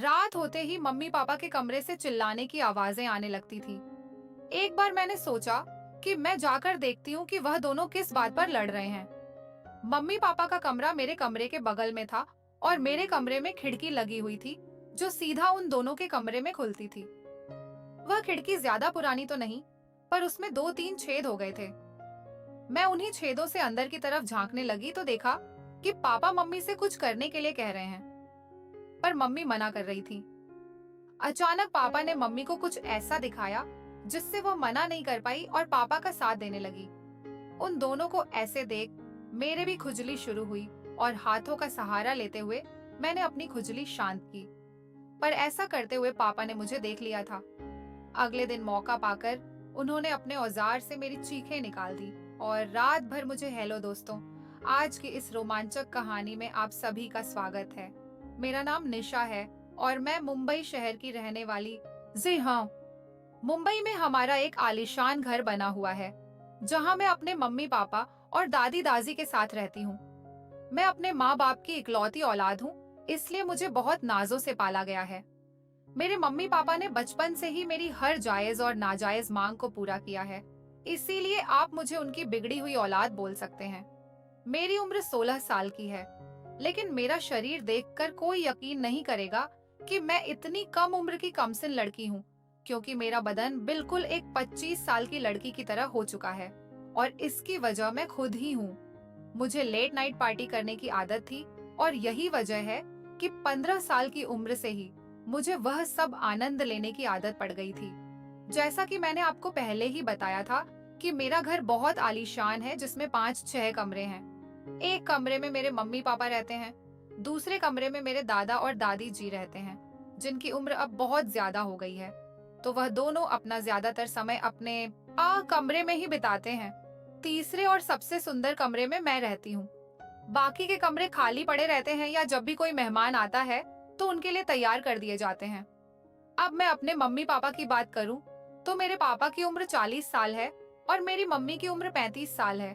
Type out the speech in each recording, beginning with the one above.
रात होते ही mummy papa के कमरे से चिल्लाने की आवाजें आने लगती थी। एक बार मैंने सोचा कि मैं जाकर देखती हूँ कि वह दोनों किस बात पर लड़ रहे हैं। मम्मी पापा का कमरा मेरे कमरे के बगल में था और मेरे कमरे में खिड़की लगी हुई थी जो सीधा उन दोनों के कमरे में खुलती थी। वह खिड़की ज्यादा पुरानी तो नहीं, पर उसमें 2-3 छेद हो गए थे। मैं उन्हीं छेदों से अंदर की तरफ झांकने लगी तो देखा कि पापा मम्मी से कुछ करने के लिए कह रहे हैं, पर मम्मी मना कर रही थी। अचानक पापा ने मम्मी को कुछ ऐसा दिखाया जिससे वह मना नहीं कर पाई और पापा का साथ देने लगी। उन दोनों को ऐसे देख मेरे भी खुजली शुरू हुई और हाथों का सहारा लेते हुए मैंने अपनी खुजली शांत की, पर ऐसा करते हुए पापा ने मुझे देख लिया था। अगले दिन मौका पाकर उन्होंने अपने औजार से मेरी चीखें निकाल दी और रात भर मुझे हेलो दोस्तों, आज की इस रोमांचक कहानी में आप सभी का स्वागत है। मेरा नाम निशा है और मैं मुंबई शहर की रहने वाली। जी हाँ, मुंबई में हमारा एक आलीशान घर बना हुआ है जहाँ मैं अपने मम्मी पापा और दादी दादी के साथ रहती हूँ। मैं अपने माँ बाप की इकलौती औलाद हूँ, इसलिए मुझे बहुत नाजों से पाला गया है। मेरे मम्मी पापा ने बचपन से ही मेरी हर जायज और नाजायज मांग को पूरा किया है, इसीलिए आप मुझे उनकी बिगड़ी हुई औलाद बोल सकते हैं। मेरी उम्र 16 साल की है, लेकिन मेरा शरीर देखकर कोई यकीन नहीं करेगा कि मैं इतनी कम उम्र की कमसिन लड़की हूँ, क्योंकि मेरा बदन बिल्कुल एक 25 साल की लड़की की तरह हो चुका है और इसकी वजह मैं खुद ही हूँ। मुझे लेट नाइट पार्टी करने की आदत थी और यही वजह है कि 15 साल की उम्र से ही मुझे वह सब आनंद लेने की आदत पड़ गई थी। जैसा कि मैंने आपको पहले ही बताया था कि मेरा घर बहुत आलीशान है जिसमें 5-6 कमरे हैं। एक कमरे में मेरे मम्मी पापा रहते हैं, दूसरे कमरे में मेरे दादा और दादी जी रहते हैं जिनकी उम्र अब बहुत ज्यादा हो गई है, तो वह दोनों अपना ज्यादातर समय अपने कमरे में ही बिताते हैं। तीसरे और सबसे सुंदर कमरे में मैं रहती हूँ। बाकी के कमरे खाली पड़े रहते हैं या जब भी कोई मेहमान आता है तो उनके लिए तैयार कर दिए जाते हैं। अब मैं अपने मम्मी पापा की बात करूं तो मेरे पापा की उम्र 40 साल है और मेरी मम्मी की उम्र 35 साल है।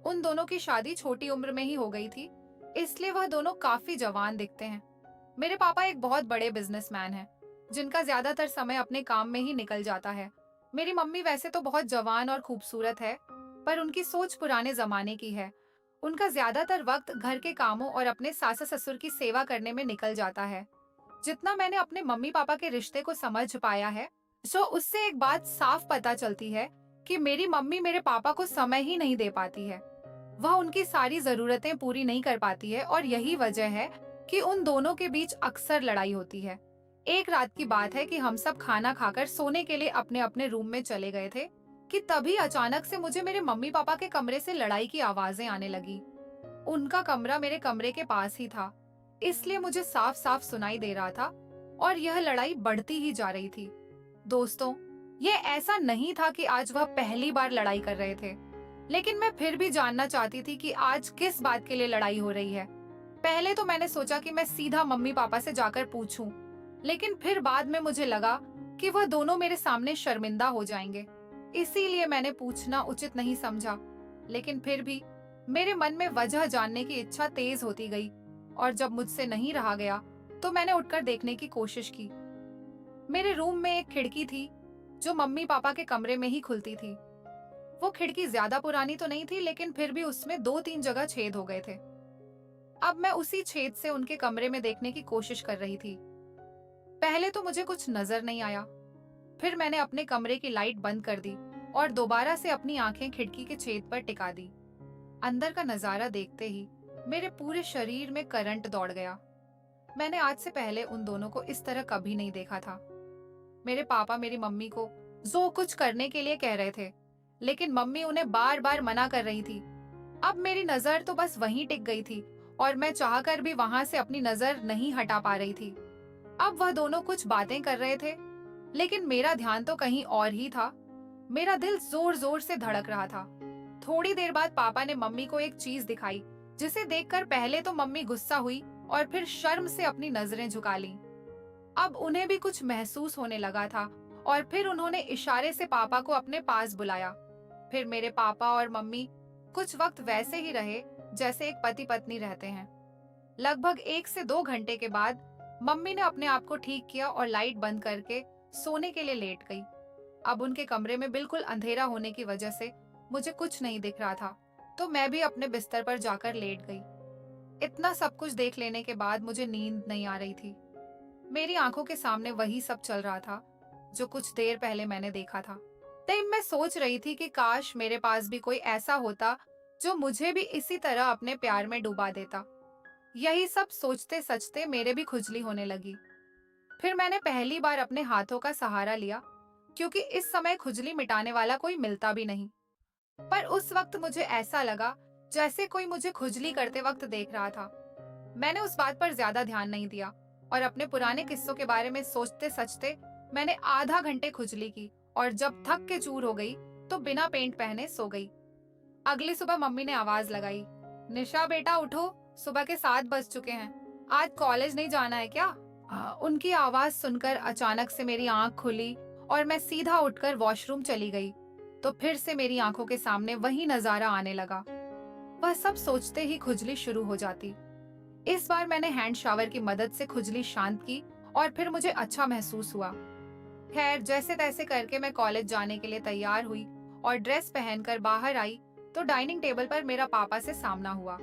उन दोनों की शादी छोटी उम्र में ही हो गई थी, इसलिए वह दोनों काफी जवान दिखते हैं। मेरे पापा एक बहुत बड़े बिजनेसमैन हैं, जिनका ज्यादातर समय अपने काम में ही निकल जाता है। मेरी मम्मी वैसे तो बहुत जवान और खूबसूरत है, पर उनकी सोच पुराने जमाने की है। उनका ज्यादातर वक्त घर के कामों और अपने सास ससुर की सेवा करने में निकल जाता है। जितना मैंने अपने मम्मी पापा के रिश्ते को समझ पाया है, तो उससे एक बात साफ पता चलती है कि मेरी मम्मी मेरे पापा को समय ही नहीं दे पाती है। वह उनकी सारी जरूरतें पूरी नहीं कर पाती है और यही वजह है कि उन दोनों के बीच अक्सर लड़ाई होती है। एक रात की बात है कि हम सब खाना खाकर सोने के लिए अपने अपने रूम में चले गए थे कि तभी अचानक से मुझे मेरे मम्मी पापा के कमरे से लड़ाई की आवाजें आने लगी। उनका कमरा मेरे कमरे के पास ही था, इसलिए मुझे साफ साफ सुनाई दे रहा था और यह लड़ाई बढ़ती ही जा रही थी। दोस्तों, ये ऐसा नहीं था कि आज वह पहली बार लड़ाई कर रहे थे, लेकिन मैं फिर भी जानना चाहती थी कि आज किस बात के लिए लड़ाई हो रही है। पहले तो मैंने सोचा कि मैं सीधा मम्मी पापा से जाकर पूछूं, लेकिन फिर बाद में मुझे लगा कि वह दोनों मेरे सामने शर्मिंदा हो जाएंगे, इसीलिए मैंने पूछना उचित नहीं समझा। लेकिन फिर भी मेरे मन में वजह जानने की इच्छा तेज होती गई और जब मुझसे नहीं रहा गया तो मैंने उठकर देखने की कोशिश की। मेरे रूम में एक खिड़की थी जो मम्मी पापा के कमरे में ही खुलती थी। वो खिड़की ज्यादा पुरानी तो नहीं थी, लेकिन फिर भी उसमें 2-3 जगह छेद हो गए थे। अब मैं उसी छेद से उनके कमरे में देखने की कोशिश कर रही थी। पहले तो मुझे कुछ नजर नहीं आया, फिर मैंने अपने कमरे की लाइट बंद कर दी और दोबारा से अपनी आंखें खिड़की के छेद पर टिका दी। अंदर का नजारा देखते ही मेरे पूरे शरीर में करंट दौड़ गया। मैंने आज से पहले उन दोनों को इस तरह कभी नहीं देखा था। मेरे पापा मेरी मम्मी को जो कुछ करने के लिए कह रहे थे, लेकिन मम्मी उन्हें बार बार मना कर रही थी। अब मेरी नजर तो बस वहीं टिक गई थी और मैं चाहकर भी वहां से अपनी नजर नहीं हटा पा रही थी। अब वह दोनों कुछ बातें कर रहे थे, लेकिन मेरा ध्यान तो कहीं और ही था। मेरा दिल जोर जोर से धड़क रहा था। थोड़ी देर बाद पापा ने मम्मी को एक चीज दिखाई, जिसे देखकर पहले तो मम्मी गुस्सा हुई और फिर शर्म से अपनी नजरें झुका लीं। अब उन्हें भी कुछ महसूस होने लगा था और फिर उन्होंने इशारे से पापा को अपने पास बुलाया। फिर मेरे पापा और मम्मी कुछ वक्त वैसे ही रहे जैसे एक पति पत्नी रहते हैं। लगभग 1 से 2 घंटे के बाद मम्मी ने अपने आप को ठीक किया और लाइट बंद करके सोने के लिए लेट गई। अब उनके कमरे में बिल्कुल अंधेरा होने की वजह से मुझे कुछ नहीं दिख रहा था, तो मैं भी अपने बिस्तर पर जाकर लेट गई। इतना सब कुछ देख लेने के बाद मुझे नींद नहीं आ रही थी। मेरी आंखों के सामने वही सब चल रहा था जो कुछ देर पहले मैंने देखा था। तब मैं सोच रही थी कि काश मेरे पास भी कोई ऐसा होता जो मुझे भी इसी तरह अपने प्यार में डुबा देता। यही सब सोचते सचते मेरे भी खुजली होने लगी। फिर मैंने पहली बार अपने हाथों का सहारा लिया, क्योंकि इस समय खुजली मिटाने वाला कोई मिलता भी नहीं। पर उस वक्त मुझे ऐसा लगा जैसे कोई मुझे खुजली करते वक्त देख रहा था। मैंने उस बात पर ज्यादा ध्यान नहीं दिया और अपने पुराने किस्सों के बारे में सोचते सचते मैंने आधा घंटे खुजली की और जब थक के चूर हो गई तो बिना पेंट पहने सो गई। अगली सुबह मम्मी ने आवाज लगाई, निशा बेटा उठो, सुबह के 7 बज चुके हैं, आज कॉलेज नहीं जाना है क्या? उनकी आवाज सुनकर अचानक से मेरी आंख खुली और मैं सीधा उठकर वॉशरूम चली गई। तो फिर से मेरी आंखों के सामने वही नजारा आने लगा। वह सब सोचते ही खुजली शुरू हो जाती। इस बार मैंने हैंड शावर की मदद से खुजली शांत की और फिर मुझे अच्छा महसूस हुआ। खैर, जैसे तैसे करके मैं कॉलेज जाने के लिए तैयार हुई और ड्रेस पहनकर बाहर आई तो डाइनिंग टेबल पर मेरा पापा से सामना हुआ।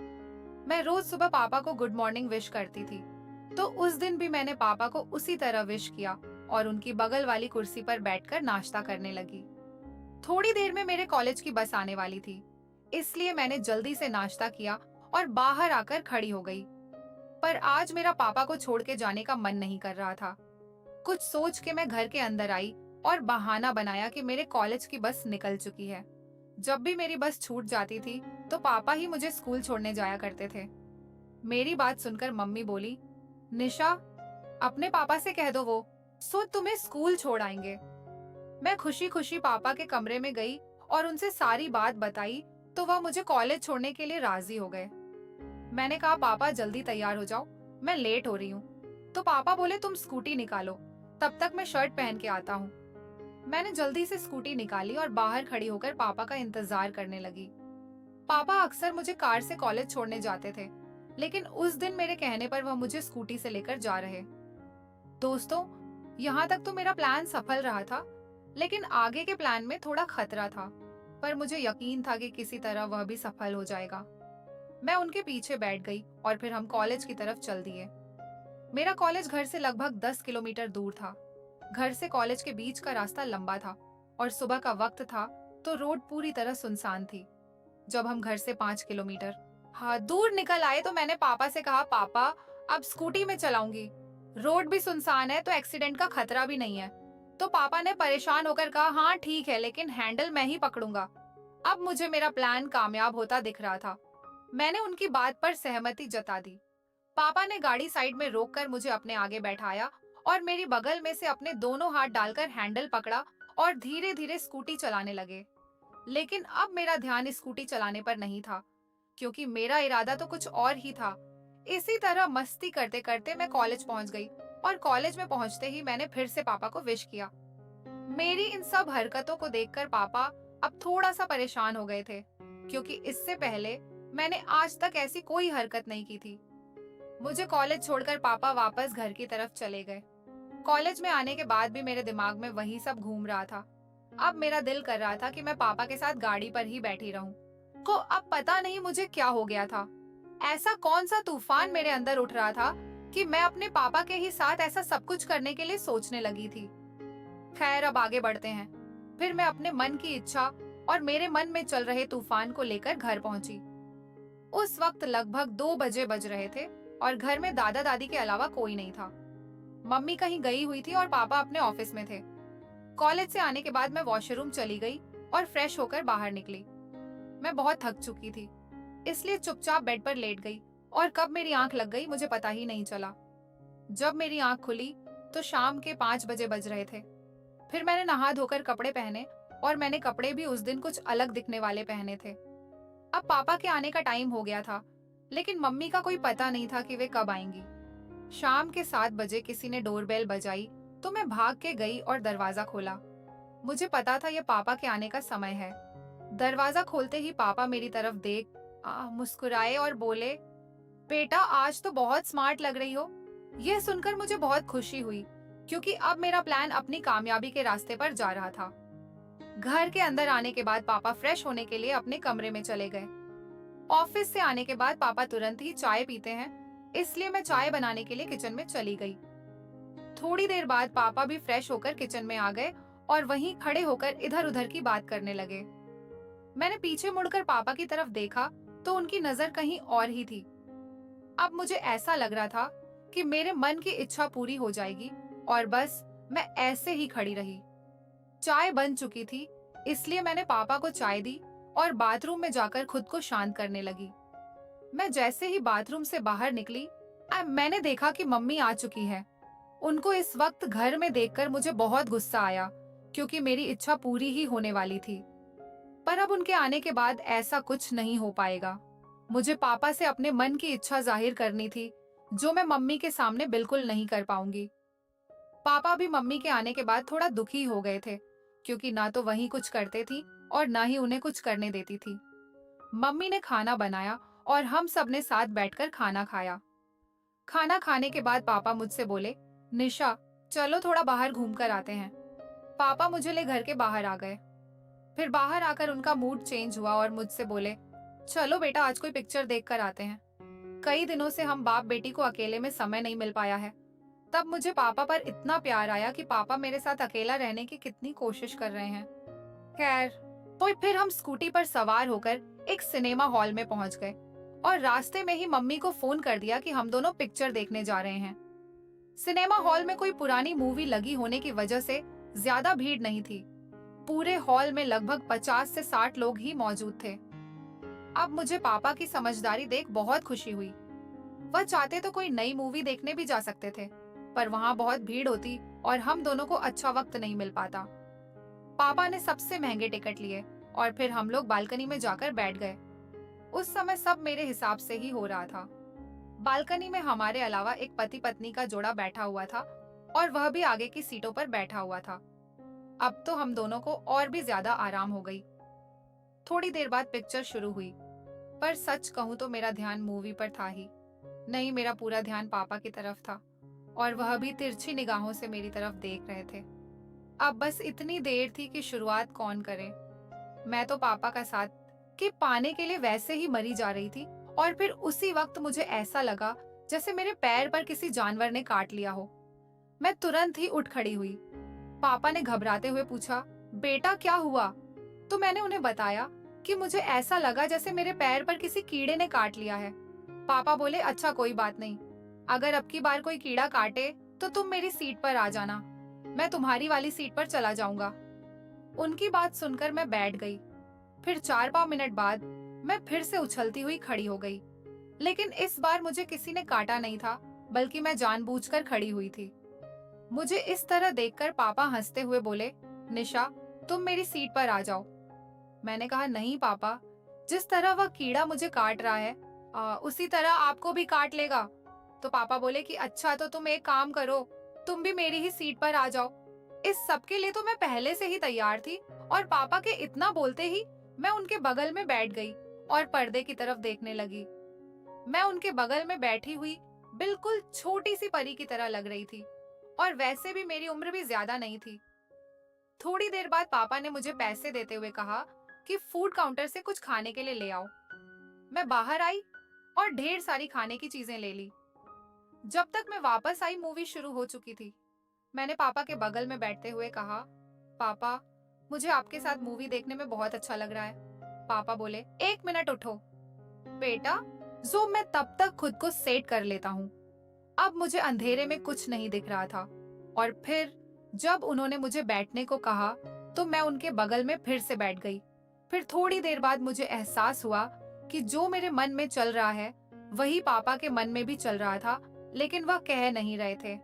मैं रोज सुबह पापा को गुड मॉर्निंग विश करती थी, तो उस दिन भी मैंने पापा को उसी तरह विश किया और उनकी बगल वाली कुर्सी पर बैठकर नाश्ता करने लगी। थोड़ी देर में मेरे कॉलेज की बस आने वाली थी, इसलिए मैंने जल्दी से नाश्ता किया और बाहर आकर खड़ी हो गई। पर आज मेरा पापा को छोड़ के जाने का मन नहीं कर रहा था। कुछ सोच के मैं घर के अंदर आई और बहाना बनाया कि मेरे कॉलेज की बस निकल चुकी है। जब भी मेरी बस छूट जाती थी तो पापा ही मुझे स्कूल छोड़ने जाया करते थे। मेरी बात सुनकर मम्मी बोली, निशा अपने पापा से कह दो वो तुम्हें स्कूल छोड़ आएंगे। मैं खुशी खुशी पापा के कमरे में गई और उनसे सारी बात बताई तो वह मुझे कॉलेज छोड़ने के लिए राजी हो गए। मैंने कहा, पापा जल्दी तैयार हो जाओ, मैं लेट हो रही हूँ। तो पापा बोले, तुम स्कूटी निकालो, तब तक मैं शर्ट पहन के आता हूँ। मैंने जल्दी से स्कूटी निकाली और बाहर खड़ी होकर पापा का इंतजार करने लगी। पापा अक्सर मुझे कार से कॉलेज छोड़ने जाते थे, लेकिन उस दिन मेरे कहने पर वह मुझे स्कूटी से लेकर जा रहे। दोस्तों, यहाँ तक तो मेरा प्लान सफल रहा था, लेकिन आगे के प्लान में थोड़ा खतरा था, पर मुझे यकीन था कि किसी तरह वह भी सफल हो जाएगा। मैं उनके पीछे बैठ गई और फिर हम कॉलेज की तरफ चल दिए। मेरा कॉलेज घर से लगभग 10 किलोमीटर दूर था। घर से कॉलेज के बीच का रास्ता लंबा था और सुबह का वक्त था, तो रोड पूरी तरह सुनसान थी। जब हम घर से 5 किलोमीटर दूर निकल आए तो मैंने पापा से कहा, पापा अब स्कूटी में चलाऊंगी, रोड भी सुनसान है तो एक्सीडेंट का खतरा भी नहीं है। तो पापा ने परेशान होकर कहा, हाँ ठीक है, लेकिन हैंडल मैं ही पकड़ूंगा। अब मुझे मेरा प्लान कामयाब होता दिख रहा था। मैंने उनकी बात पर सहमति जता दी। पापा ने गाड़ी साइड में रोककर मुझे अपने आगे बैठाया और मेरी बगल में से अपने दोनों हाथ डालकर हैंडल पकड़ा और धीरे धीरे स्कूटी चलाने लगे। लेकिन अब मेरा ध्यान स्कूटी चलाने पर नहीं था, क्योंकि मेरा इरादा तो कुछ और ही था। इसी तरह मस्ती करते करते मैं कॉलेज पहुंच गई और कॉलेज में पहुंचते ही मैंने फिर से पापा को विश किया। मेरी इन सब हरकतों को देखकर पापा अब थोड़ा सा परेशान हो गए थे, क्योंकि इससे पहले मैंने आज तक ऐसी कोई हरकत नहीं की थी। मुझे कॉलेज छोड़कर पापा वापस घर की तरफ चले गए। कॉलेज में आने के बाद भी मेरे दिमाग में वही सब घूम रहा था। अब मेरा दिल कर रहा था कि मैं पापा के साथ गाड़ी पर ही बैठी रहूं। को अब पता नहीं मुझे क्या हो गया था। ऐसा कौन सा तूफान मेरे अंदर उठ रहा था कि मैं अपने पापा के ही साथ ऐसा सब कुछ करने के लिए सोचने लगी थी। खैर, अब आगे बढ़ते हैं। फिर मैं अपने मन की इच्छा और मेरे मन में चल रहे तूफान को लेकर घर पहुंची। उस वक्त लगभग 2 बजे बज रहे थे और घर में दादा दादी के अलावा कोई नहीं था। मम्मी कहीं गई हुई थी और पापा अपने ऑफिस में थे। कॉलेज से आने के बाद मैं वॉशरूम चली गई और फ्रेश होकर बाहर निकली। मैं बहुत थक चुकी थी, इसलिए चुपचाप बेड पर लेट गई और कब मेरी आंख लग गई मुझे पता ही नहीं चला। जब मेरी आंख खुली तो शाम के 5 बजे बज रहे थे। फिर मैंने नहा धोकर कपड़े पहने और मैंने कपड़े भी उस दिन कुछ अलग दिखने वाले पहने थे। अब पापा के आने का टाइम हो गया था, लेकिन मम्मी का कोई पता नहीं था कि वे कब आएंगी। शाम के 7 बजे किसी ने डोरबेल बजाई तो मैं भाग के गई और दरवाजा खोला। मुझे पता था यह पापा के आने का समय है। दरवाजा खोलते ही पापा मेरी तरफ देख मुस्कुराए और बोले, बेटा आज तो बहुत स्मार्ट लग रही हो, यह सुनकर मुझे बहुत खुशी हुई, क्योंकि अब मेरा प्लान अपनी कामयाबी के रास्ते पर जा रहा था। घर के अंदर आने के बाद पापा फ्रेश होने के लिए अपने कमरे में चले गए। ऑफिस से आने के बाद पापा तुरंत ही चाय पीते हैं, इसलिए मैं चाय बनाने के लिए किचन में चली गई। थोड़ी देर बाद पापा भी फ्रेश होकर किचन में आ गए और वहीं खड़े होकर इधर उधर की बात करने लगे। मैंने पीछे मुड़कर पापा की तरफ देखा तो उनकी नजर कहीं और ही थी। अब मुझे ऐसा लग रहा था कि मेरे मन की इच्छा पूरी हो जाएगी, और बस मैं ऐसे ही खड़ी रही। चाय बन चुकी थी, इसलिए मैंने पापा को चाय दी और बाथरूम में जाकर खुद को शांत करने लगी। मैं जैसे ही बाथरूम से बाहर निकली, मैंने देखा कि मम्मी आ चुकी है। उनको इस वक्त घर में देखकर मुझे बहुत गुस्सा आया, क्योंकि मेरी इच्छा पूरी ही होने वाली थी। पर अब उनके आने के बाद ऐसा कुछ नहीं हो पाएगा। मुझे पापा से अपने मन की इच्छा जाहिर करनी थी, जो मैं मम्मी के सामने बिल्कुल नहीं कर पाऊंगी। पापा भी मम्मी के आने के बाद थोड़ा दुखी हो गए थे, क्योंकि ना तो वही कुछ करते थी और ना ही उन्हें कुछ करने देती थी। मम्मी ने खाना बनाया और हम सब ने साथ बैठकर खाना खाया। खाना खाने के बाद पापा मुझसे बोले, निशा चलो थोड़ा बाहर घूम कर आते हैं। पापा मुझे ले घर के बाहर आ गए। फिर बाहर आकर उनका मूड चेंज हुआ और मुझसे बोले, चलो बेटा आज कोई पिक्चर देख कर आते हैं। कई दिनों से हम बाप बेटी को अकेले में समय नहीं मिल पाया है। तब मुझे पापा पर इतना प्यार आया कि पापा मेरे साथ अकेला रहने की कितनी कोशिश कर रहे हैं। खैर, तो फिर हम स्कूटी पर सवार होकर एक सिनेमा हॉल में पहुंच गए और रास्ते में ही मम्मी को फोन कर दिया कि हम दोनों पिक्चर देखने जा रहे हैं। सिनेमा हॉल में कोई पुरानी मूवी लगी होने की वजह से ज्यादा भीड़ नहीं थी। पूरे हॉल में लगभग 50 से 60 लोग ही मौजूद थे। अब मुझे पापा की समझदारी देख बहुत खुशी हुई। वह चाहते तो कोई नई मूवी देखने भी जा सकते थे, पर वहां बहुत भीड़ होती और हम दोनों को अच्छा वक्त नहीं मिल पाता। पापा ने सबसे महंगे टिकट लिए और फिर हम लोग बालकनी में जाकर बैठ गए। उस समय सब मेरे हिसाब से ही हो रहा था। बालकनी में हमारे अलावा एक पति पत्नी का जोड़ा बैठा हुआ था और वह भी आगे की सीटों पर बैठा हुआ था। अब तो हम दोनों को और भी ज्यादा आराम हो गई। थोड़ी देर बाद पिक्चर शुरू हुई, पर सच कहूं तो मेरा ध्यान मूवी पर था ही नहीं, मेरा पूरा ध्यान पापा की तरफ था और वह भी तिरछी निगाहों से मेरी तरफ देख रहे थे। अब बस इतनी देर थी कि शुरुआत कौन करे। मैं तो पापा का साथ कि पाने के लिए वैसे ही मरी जा रही थी, और फिर उसी वक्त मुझे ऐसा लगा जैसे मेरे पैर पर किसी जानवर ने काट लिया हो। मैं तुरंत ही उठ खड़ी हुई। पापा ने घबराते हुए पूछा, बेटा क्या हुआ? तो मैंने उन्हें बताया कि मुझे ऐसा लगा जैसे मेरे पैर पर किसी कीड़े ने काट लिया है। पापा बोले, अच्छा कोई बात नहीं, अगर अब की बार कोई कीड़ा काटे तो तुम मेरी सीट पर आ जाना, मैं तुम्हारी वाली सीट पर चला जाऊंगा। उनकी बात सुनकर मैं बैठ गई। फिर 4-5 मिनट बाद मैं फिर से उछलती हुई खड़ी हो गई, लेकिन इस बार मुझे किसी ने काटा नहीं था, बल्कि मैं जानबूझकर खड़ी हुई थी। मुझे इस तरह देखकर पापा हंसते हुए बोले, निशा तुम मेरी सीट पर आ जाओ। मैंने कहा, नहीं पापा, जिस तरह वह कीड़ा मुझे काट रहा है उसी तरह आपको भी काट लेगा। तो पापा बोले कि अच्छा तो तुम एक काम करो, तुम भी मेरी ही सीट पर आ जाओ। इस सब के लिए तो मैं पहले से ही तैयार थी, और पापा के इतना बोलते ही मैं उनके बगल में बैठ गई और पर्दे की तरफ देखने लगी। मैं उनके बगल में बैठी हुई बिल्कुल छोटी सी परी की तरह लग रही थी, और वैसे भी मेरी उम्र भी ज्यादा नहीं थी। थोड़ी देर बाद पापा ने मुझे पैसे देते हुए कहा कि फूड काउंटर से कुछ खाने के लिए ले आओ। मैं बाहर आई और ढेर सारी खाने की चीजें ले ली। जब तक मैं वापस आई मूवी शुरू हो चुकी थी। मैंने पापा के बगल में बैठते हुए कहा, पापा मुझे आपके साथ मूवी देखने में बहुत अच्छा लग रहा है। पापा बोले, 1 मिनट उठो बेटा, जो मैं तब तक खुद को सेट कर लेता हूँ। अब मुझे अंधेरे में कुछ नहीं दिख रहा था, और फिर जब उन्होंने मुझे बैठने को कहा तो मैं उनके बगल में फिर से बैठ गई। फिर थोड़ी देर बाद मुझे एहसास हुआ कि जो मेरे मन में चल रहा है वही पापा के मन में भी चल रहा था, लेकिन वह कह नहीं रहे थे।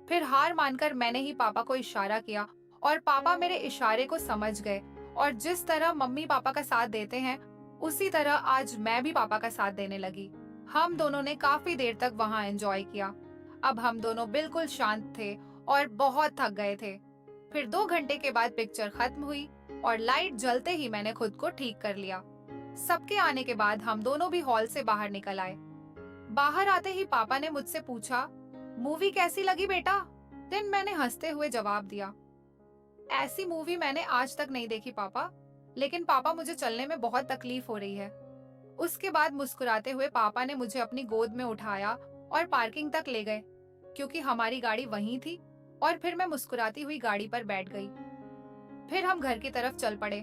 फिर हार मानकर मैंने ही पापा को इशारा किया और पापा मेरे इशारे को समझ गए, और जिस तरह मम्मी पापा का साथ देते हैं उसी तरह आज मैं भी पापा का साथ देने लगी। हम दोनों ने काफी देर तक वहाँ एंजॉय किया। अब हम दोनों बिल्कुल शांत थे और बहुत थक गए थे। फिर 2 घंटे के बाद पिक्चर खत्म हुई और लाइट जलते ही मैंने खुद को ठीक कर लिया। सबके आने के बाद हम दोनों भी हॉल से बाहर निकल आए। बाहर आते ही पापा ने मुझसे पूछा, मूवी कैसी लगी बेटा? दिन मैंने हंसते हुए जवाब दिया, ऐसी मूवी मैंने आज तक नहीं देखी पापा, लेकिन पापा मुझे चलने में बहुत तकलीफ हो रही है। उसके बाद मुस्कुराते हुए पापा ने मुझे अपनी गोद में उठाया और पार्किंग तक ले गए, क्योंकि हमारी गाड़ी वहीं थी। और फिर मैं मुस्कुराती हुई गाड़ी पर बैठ गई। फिर हम घर की तरफ चल पड़े।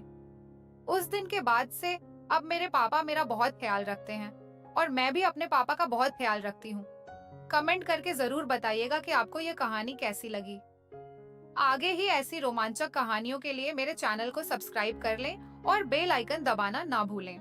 उस दिन के बाद से अब मेरे पापा मेरा बहुत ख्याल रखते हैं और मैं भी अपने पापा का बहुत ख्याल रखती हूँ। कमेंट करके जरूर बताइएगा कि आपको ये कहानी कैसी लगी। आगे ही ऐसी रोमांचक कहानियों के लिए मेरे चैनल को सब्सक्राइब कर लें और बेल आइकन दबाना ना भूलें।